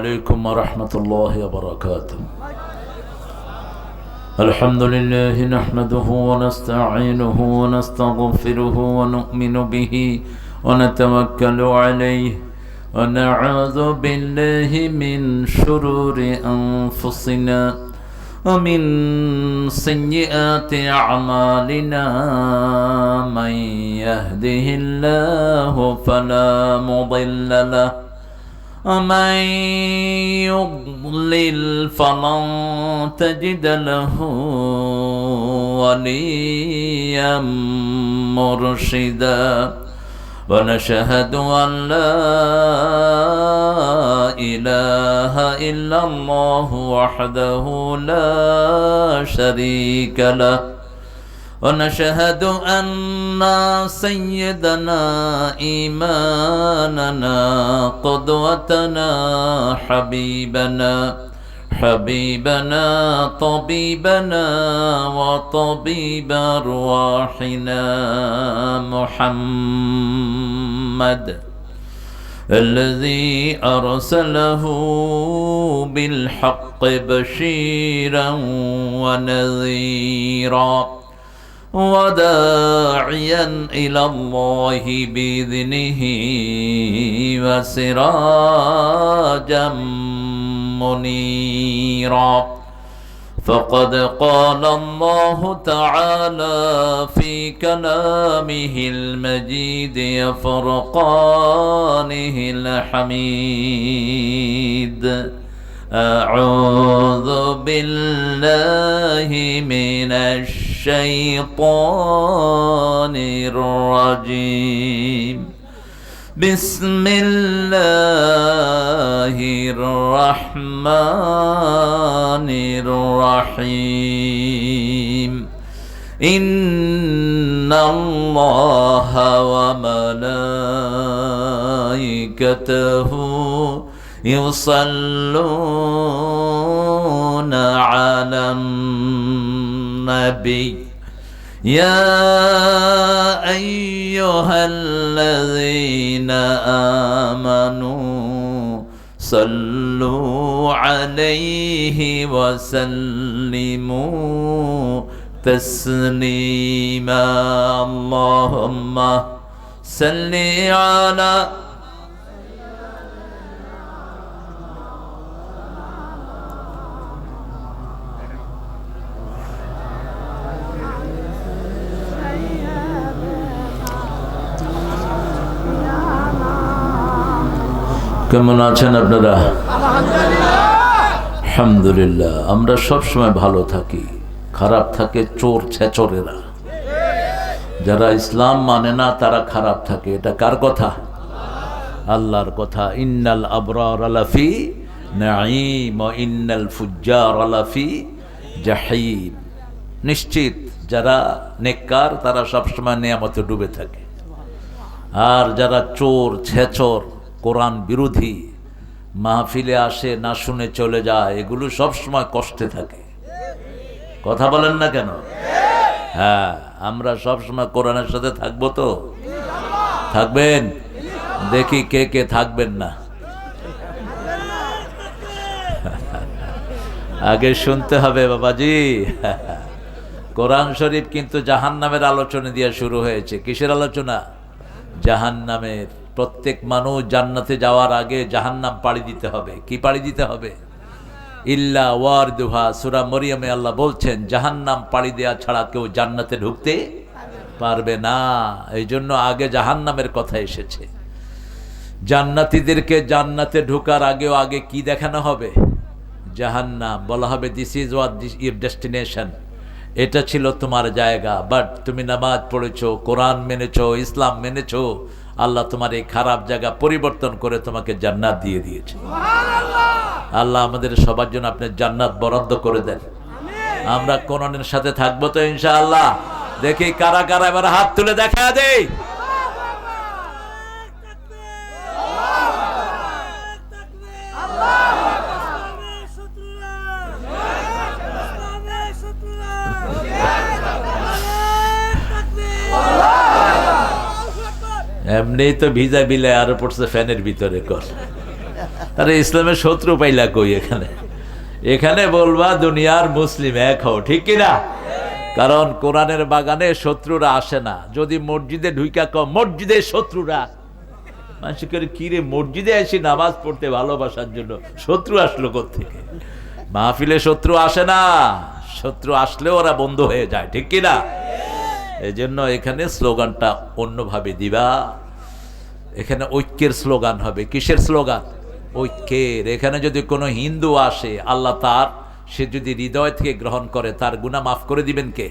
عليكم ورحمة الله وبركاته. الحمد لله نحمده ونستعينه ونستغفره ونؤمن به ونتوكل عليه ونعوذ بالله من شرور أنفسنا ومن سيئات أعمالنا. من يهده الله فلا مضل له ومن يضلل فلن تجد له وليا مرشدا. ونشهد أن لا إله إلا الله وحده لا شريك له. ونشهد أن سيدنا إمامنا قدوتنا حبيبنا طبيبنا وطبيب أرواحنا محمد الذي أرسله بالحق بشيرا ونذيرا وداعيا إلى الله بإذنه وسراجا منيرا. فقد قال الله تعالى في كلامه المجيد وفرقانه الحميد: أعوذ بالله من الشيطان الرجيم. بسم الله الرحمن الرحيم. إن الله وملائكته يصلون على النبي يا أيها الذين آمنوا صلوا عليه وسلموا تسليما. اللهم صل على কেমন আছেন আপনারা? আলহামদুলিল্লাহ। আমরা সব সময় ভালো থাকি, খারাপ থাকে চোর ছেচরেরা। যারা ইসলাম মানে না তারা খারাপ থাকে। এটা কার কথা? আল্লাহর কথা। ইন্নাল আবরার লাফি নাঈম ওয়া ইন্নাল ফুজ্জার লাফি জাহিম। নিশ্চিত যারা নেককার তারা সবসময় নিয়ামতে ডুবে থাকে, আর যারা চোর ছেচর কোরআন বিরোধী মাহফিলে আসে না শুনে চলে যায়, এগুলো সব সময় কষ্টে থাকে। কথা বলেন না কেন? হ্যাঁ, আমরা সব সময় কোরআনের সাথে থাকবো তো? থাকবেন? দেখি কে কে থাকবেন না। আগে শুনতে হবে বাবাজি। কোরআন শরীফ কিন্তু জাহান্নামের আলোচনা দিয়ে শুরু হয়েছে। কিসের আলোচনা? জাহান্নামের। প্রত্যেক মানুষ জান্নাতে যাওয়ার আগে জাহান্নাম পাড়ি দিতে হবে। কি পাড়ি দিতে হবে? ইল্লা ওয়ারদুহা। সূরা মরিয়মে আল্লাহ বলছেন জাহান্নাম পাড়ি দেওয়া ছাড়া কেউ জান্নাতে ঢুকতে পারবে না। এই জন্য আগে জাহান্নামের কথা এসেছে। জান্নাতীদেরকে জান্নাতে ঢোকার আগে কি দেখানো হবে? জাহান্নাম। বলা হবে this is watt your destination, এটা ছিল তোমার জায়গা। বাট তুমি নামাজ পড়েছো, কোরআন মেনেছো, ইসলাম মেনেছো, আল্লাহ তোমার এই খারাপ জায়গা পরিবর্তন করে তোমাকে জান্নাত দিয়ে দিয়েছে। আল্লাহ আমাদের সবার জন্য আপনি জান্নাত বরাদ্দ করে দেন। আমরা কোরআনের সাথে থাকবো তো ইনশাআল্লাহ। দেখি কারা কারা এবার হাত তুলে দেখা দেই। এমনি তো ভিজা বিলে আরো পড়ছে ফ্যানের ভিতরে কর। আরে ইসলামের শত্রু পাইলা কই এখানে? এখানে বলবা দুনিয়ার মুসলিম এক হও, ঠিক কিনা? কারণ কোরআনের বাগানে শত্রুরা আসে না। যদি মসজিদে ঢুইকা কম মসজিদের শত্রুরা, মানুষ করে কি রে, মসজিদে এসে নামাজ পড়তে ভালোবাসার জন্য শত্রু আসলো কোত্থেকে? মাহফিলে শত্রু আসে না, শত্রু আসলে ওরা বন্ধ হয়ে যায়, ঠিক কিনা? এই জন্য এখানে স্লোগানটা অন্যভাবে দিবা। এখানে ঐক্যের স্লোগান হবে। কিসের স্লোগান? ঐক্যের। এখানে যদি কোনো হিন্দু আসে, আল্লাহ তার, সে যদি হৃদয় থেকে গ্রহণ করে, তার গুনাহ মাফ করে দিবেন কে?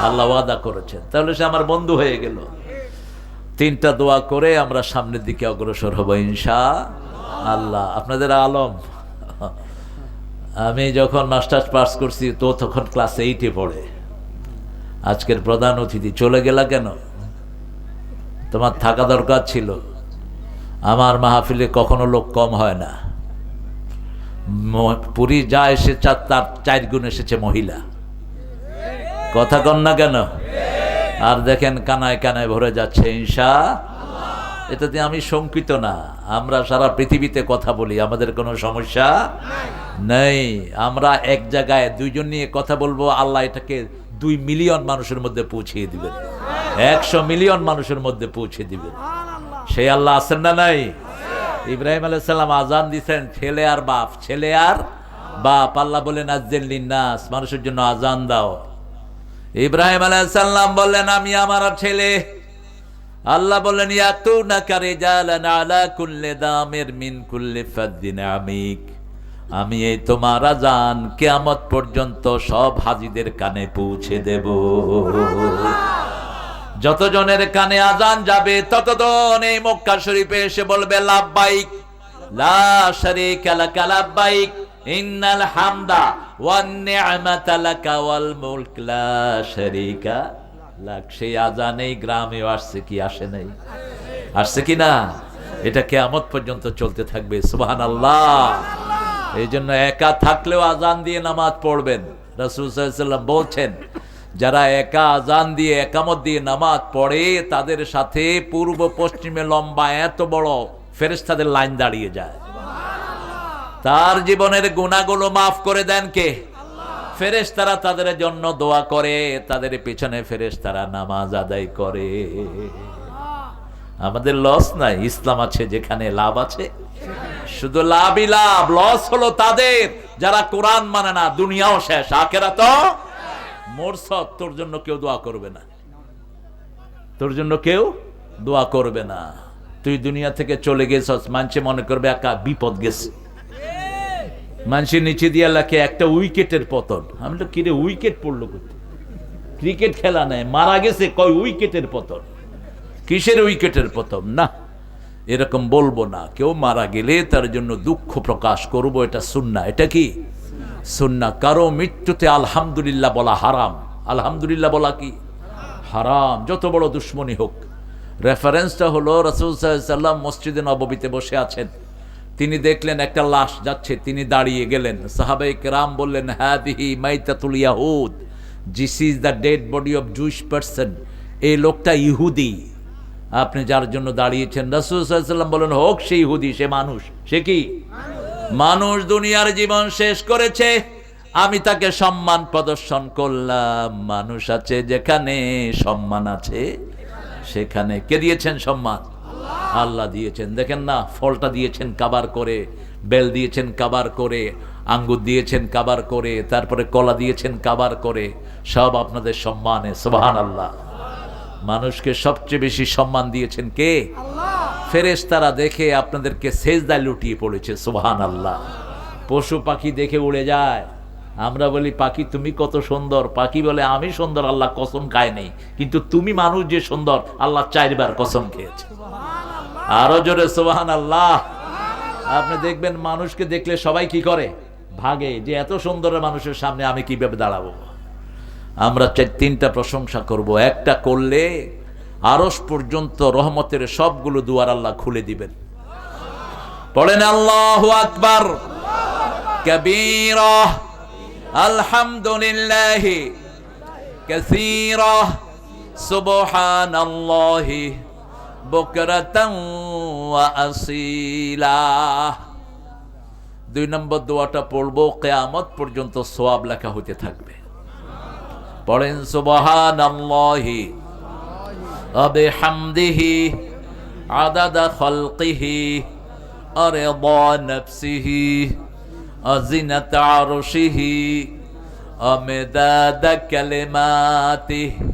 আল্লাহ ওয়াদা করেছেন। তাহলে সে আমার বন্ধু হয়ে গেল। তিনটা দোয়া করে আমরা সামনের দিকে অগ্রসর হব ইনশাআল্লাহ। আপনাদের আলম, আমি যখন মাস্টার্স পাস করছি তো তখন ক্লাস 8-এ পড়ে। আজকের প্রধান অতিথি চলে গেলা কেন? তোমার থাকা দরকার ছিল। আমার মাহফিলে কখনো লোক কম হয় না। পুরী যা এসে তার 4 গুণ এসেছে মহিলা। কথা কন না কেন? আর দেখেন কানায় কানায় ভরে যাচ্ছে ইনশাআল্লাহ। এটাতে আমি শঙ্কিত না। আমরা সারা পৃথিবীতে কথা বলি, আমাদের কোনো সমস্যা নেই। আমরা এক জায়গায় 2 জন নিয়ে কথা বলবো, আল্লাহ এটাকে 2 মিলিয়ন মানুষের মধ্যে পৌঁছিয়ে দিবেন, 100 মিলিয়ন মানুষের মধ্যে পৌঁছে দিবেন। সেই আল্লাহ আছেন না নাই? ইব্রাহিম আলাইহিস সালাম আজান দিয়েছেন, ছেলে আর বাপ, ছেলে আর বাপ। আল্লাহ বলেন আযযাল লিন্নাস, মানুষের জন্য আজান দাও। ইব্রাহিম আলাইহিস সালাম বললেন আমি আমার ছেলে। আল্লাহ বললেন ইয়াতুনাকা রিজালান আলা কুল্লি দামির মিন কুল্লি ফাদ্দিন আমিক। আমি এই তোমার আজান কিয়ামত পর্যন্ত সব হাজীদের কানে পৌঁছে দেব। যতজনের কানে আজান যাবে ততজন এই মক্কা শরীফে এসে বলবে লাব্বাইক লা শারীকা লাকা লাব্বাইক ইন্নাল হামদা ওয়ান নি'মাতা লাকা ওয়াল মুলক লা শারীকা লাক। সেই আজান এই গ্রামে আসছে কি আসে নাই? আসছে কি না? এটা কিয়ামত পর্যন্ত চলতে থাকবে। সুবহানাল্লাহ। এই জন্য একা থাকলেও আজান দিয়ে নামাজ পড়বেন। রাসূল সাল্লাল্লাহু আলাইহি ওয়াসাল্লাম বলছেন, যারা একা আজান দিয়ে একামত দিয়ে নামাজ পড়ে তাদের সাথে পূর্ব পশ্চিমে লম্বা এত বড় ফেরেশতাদের লাইন দাঁড়িয়ে যায়। তার জীবনের গুনাহগুলো মাফ করে দেন কে? ফেরেশতারা তাদের জন্য দোয়া করে, তাদের পেছনে ফেরেশতারা নামাজ আদায় করে। আমাদের লস নাই, ইসলাম আছে যেখানে লাভ আছে, শুধু লাভই লাভ। লস হলো তাদের যারা কোরআন মানে না। দুনিয়াও শেষ, আখিরাতও মোরসদ। তোর জন্য কেউ দোয়া করবে না, তোর জন্য কেউ দোয়া করবে না। তুই দুনিয়া থেকে চলে গেছস, মানুষে মনে করবে একা বিপদ গেছে। মানুষের নিচে দিয়া লাগে একটা উইকেটের পতন। আমি তো কিরে উইকেট পড়লো কোথায়? ক্রিকেট খেলা নেই, মারা গেছে কয় উইকেটের পতন। কিসের উইকেটের পতন? না, এরকম বলবো না। কেউ মারা গেলে তার জন্য দুঃখ প্রকাশ করব, এটা সুন্নাহ। এটা কি সুন্নাহ? কারো মৃত্যুতে আলহামদুলিল্লাহ বলা হারাম। আলহামদুলিল্লাহ বলা কি হারাম, যত বড় দুশ্মনী হোক। রেফারেন্সটা হলো রাসূল সাল্লাল্লাহু আলাইহি ওয়াসাল্লাম মসজিদে নববীতে বসে আছেন, তিনি দেখলেন একটা লাশ যাচ্ছে, তিনি দাঁড়িয়ে গেলেন। সাহাবায়ে কেরাম বললেন হাদিহি মাইতাতুল ইয়াহুদ, this is the dead body of Jewish person. এই লোকটা ইহুদি, আপনি যার জন্য দাঁড়িয়েছেন। রাসূল সাল্লাল্লাহু আলাইহি ওয়াসাল্লাম বলেন হোক সে ইহুদি, সে মানুষ। সে কি মানুষ? দুনিয়ার জীবন শেষ করেছে, আমি তাকে সম্মান প্রদর্শন করলাম। মানুষ আছে যেখানে সম্মান আছে সেখানে। কে দিয়েছেন সম্মান? আল্লাহ দিয়েছেন। দেখেন না, ফলটা দিয়েছেন কাবার করে, বেল দিয়েছেন কাবার করে, আঙ্গুর দিয়েছেন কাবার করে, তারপরে কলা দিয়েছেন কাবার করে। সব আপনাদের সম্মানে। সুবহানাল্লাহ। মানুষকে সবচেয়ে বেশি সম্মান দিয়েছেন কে? ফেরেশতারা দেখে আপনাদেরকে সেজদায় লুটিয়ে পড়েছে। সুবহানাল্লাহ। পশু পাখি দেখে উড়ে যায়, আমরা বলি পাখি তুমি কত সুন্দর, পাখি বলে আমি সুন্দর, আল্লাহ কসম খায় নেই, কিন্তু তুমি মানুষ যে সুন্দর, আল্লাহ 4 বার কসম খেয়েছে। আরো জোরে সুবহানাল্লাহ। আপনি দেখবেন মানুষকে দেখলে সবাই কি করে? ভাগে, যে এত সুন্দর মানুষের সামনে আমি কিভাবে দাঁড়াবো। আমরা 3টা প্রশংসা করব। একটা করলে আরশ পর্যন্ত রহমতের সবগুলো দুয়ার আল্লাহ খুলে দিবেন। পড়েন আল্লাহু আকবার কাবীরা, আলহামদুলিল্লাহি কাসীরা, সুবহানাল্লাহি বুকরাতান ওয়া আসীলা। 2 নম্বর দোয়াটা পড়বো, কিয়ামত পর্যন্ত সওয়াব লেখা হতে থাকবে। পড়েন সুবহানাল্লাহি ওয়া বিহামদিহি আদাদা খালকিহি ওয়া রিদা নাফসিহি ওয়া জিনাতা আরশিহি ওয়া মিদাদা কালিমাতিহি।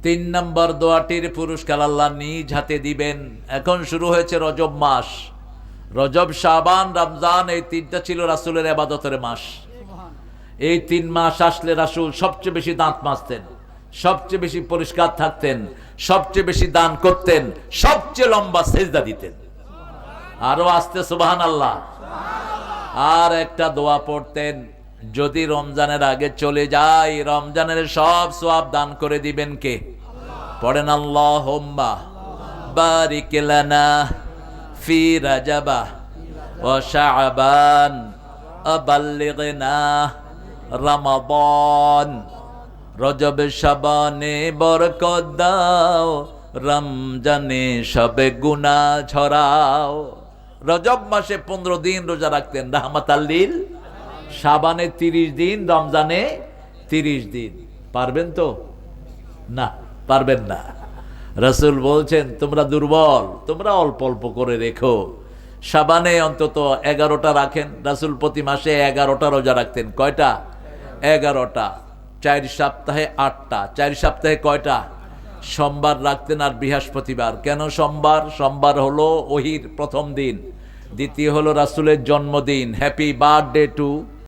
3 নম্বর দোয়াটির পুরস্কার আল্লাহ নিজ হাতে দিবেন। এখন শুরু হয়েছে রজব মাস। রজব, শাবান, রমজান, এই 3টা ছিল রাসূলের ইবাদতের মাস। এই 3 মাস আসলে রাসূল সবচেয়ে বেশি দাঁত মাজতেন, সবচেয়ে বেশি পরিষ্কার থাকতেন, সবচেয়ে বেশি দান করতেন, সবচেয়ে লম্বা সেজদা দিতেন। আরো আস্তে সুবহানাল্লাহ। আর একটা দোয়া পড়তেন, যদি রমজানের আগে চলে যায়, রমজানের সব সওয়াব দান করে দিবেন কে? পড়েন আল্লাহুম্মা বারিক লানা ফি রাজাবা ওয়া শাবান আবাল্লিগনা রমাদান। রজব শাবানে বরকত দাও, রমজানে সবে গুনাহ ঝরাও। রজব মাসে 15 দিন রোজা রাখতেন রাহমাতাল লিল, শাবানে 30 দিন, রমজানে 30 দিন। পারবেন তো? না, পারবেন না। রাসূল বলছেন তোমরা দুর্বল, তোমরা অল্প অল্প করে রেখো। শাবানে অন্তত 11টা রাখেন। রাসূল প্রতি মাসে 11টা রোজা রাখতেন। কয়টা? 11টা। 4 সপ্তাহে 8টা। 4 সপ্তাহে কয়টা? সোমবার রাখতেন আর বৃহস্পতিবার। কেন সোমবার? সোমবার হলো ওহির প্রথম দিন, দ্বিতীয় হলো রাসূলের জন্মদিন। Happy birthday to